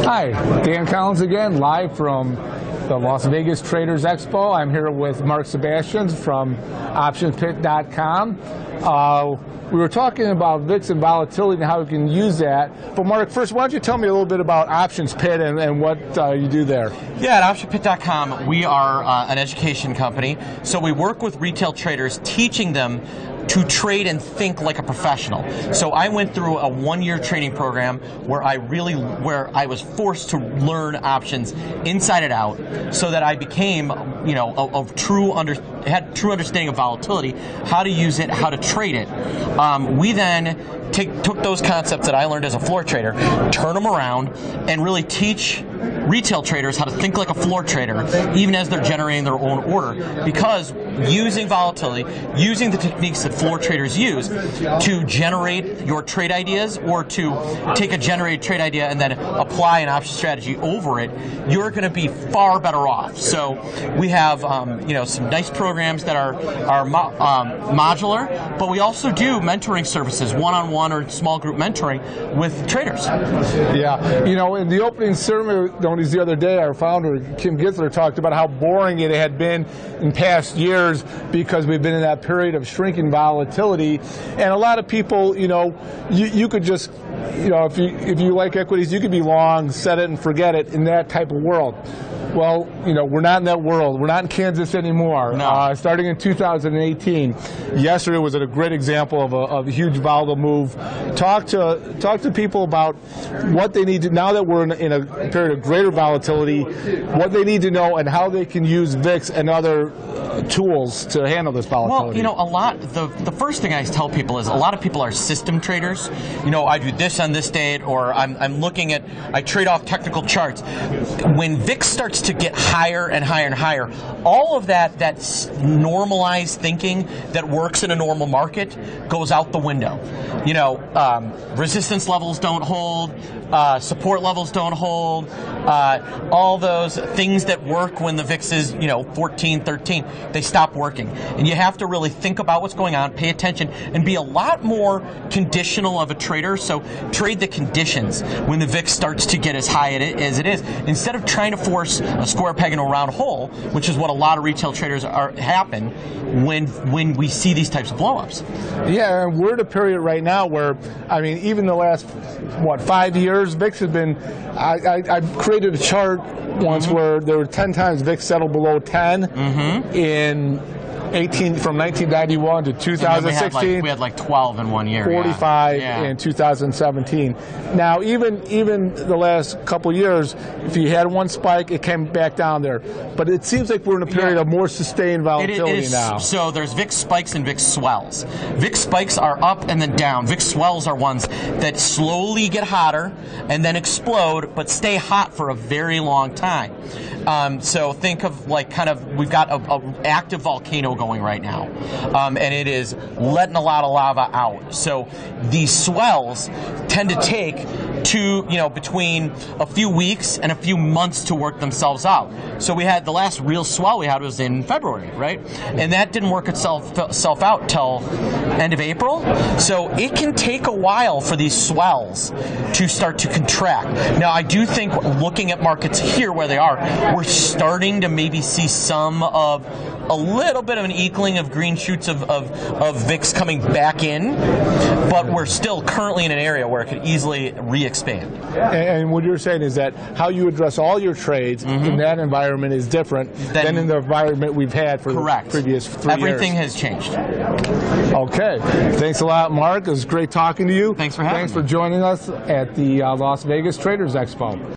Hi, Dan Collins again, live from the Las Vegas Traders Expo. I'm here with Mark Sebastian from optionspit.com. We were talking about VIX and volatility and how we can use that. But Mark, first, why don't you tell me a little bit about OptionsPit and what you do there? Yeah, at optionspit.com, we are an education company. So we work with retail traders, teaching them to trade and think like a professional. So I went through a one-year training program where I was forced to learn options inside and out, so that I became, had true understanding of volatility, how to use it, how to trade it. We then took those concepts that I learned as a floor trader, turn them around, and really teach retail traders how to think like a floor trader, even as they're generating their own order. Because using volatility, using the techniques that floor traders use to generate your trade ideas, or to take a generated trade idea and then apply an option strategy over it, you're going to be far better off. So we have some nice programs that are modular, but we also do mentoring services, one-on-one or small group mentoring with traders. Yeah, in the opening ceremonies the other day, our founder, Kim Gitzler, talked about how boring it had been in past years because we've been in that period of shrinking volatility. And a lot of people, you could just, if you like equities, you could be long, set it and forget it in that type of world. Well, we're not in that world. We're not in Kansas anymore. No. Starting in 2018, yesterday was a great example of a huge volatile move. Talk to people about what they need to, now that we're in a period of greater volatility, what they need to know and how they can use VIX and other tools to handle this volatility. Well, the first thing I tell people is a lot of people are system traders. I do this on this date, or I trade off technical charts. When VIX starts to get higher and higher and higher, all of that's normalized thinking that works in a normal market goes out the window. Resistance levels don't hold, support levels don't hold, all those things that work when the VIX is 14, 13, they stop working. And you have to really think about what's going on, pay attention, and be a lot more conditional of a trader. So trade the conditions when the VIX starts to get as high as it is, instead of trying to force a square peg in a round hole, which is what a lot of retail traders happen when we see these types of blowups. Yeah, and we're at a period right now where, even the last 5 years, VIX has been. I created a chart once where there were 10 times VIX settled below 10 in from 1991 to 2016. We had like 12 in 1 year. 45 in 2017. Now, even the last couple years, if you had one spike, it came back down there. But it seems like we're in a period of more sustained volatility now. So there's VIX spikes and VIX swells. VIX spikes are up and then down. VIX swells are ones that slowly get hotter and then explode, but stay hot for a very long time. So think of we've got an active volcano going right now, and it is letting a lot of lava out. So these swells tend to take between a few weeks and a few months to work themselves out. So we had the last real swell we had was in February, right? And that didn't work itself out till end of April. So it can take a while for these swells to start to contract. Now, I do think looking at markets here where they are, we're starting to maybe see a little bit of an equaling of green shoots of VIX coming back in, but we're still currently in an area where it could easily re-expand. And what you're saying is that how you address all your trades in that environment is different than in the environment we've had for the previous 3 years. Everything has changed. Okay. Thanks a lot, Mark. It was great talking to you. Thanks for having me. Thanks for joining us at the Las Vegas Traders Expo.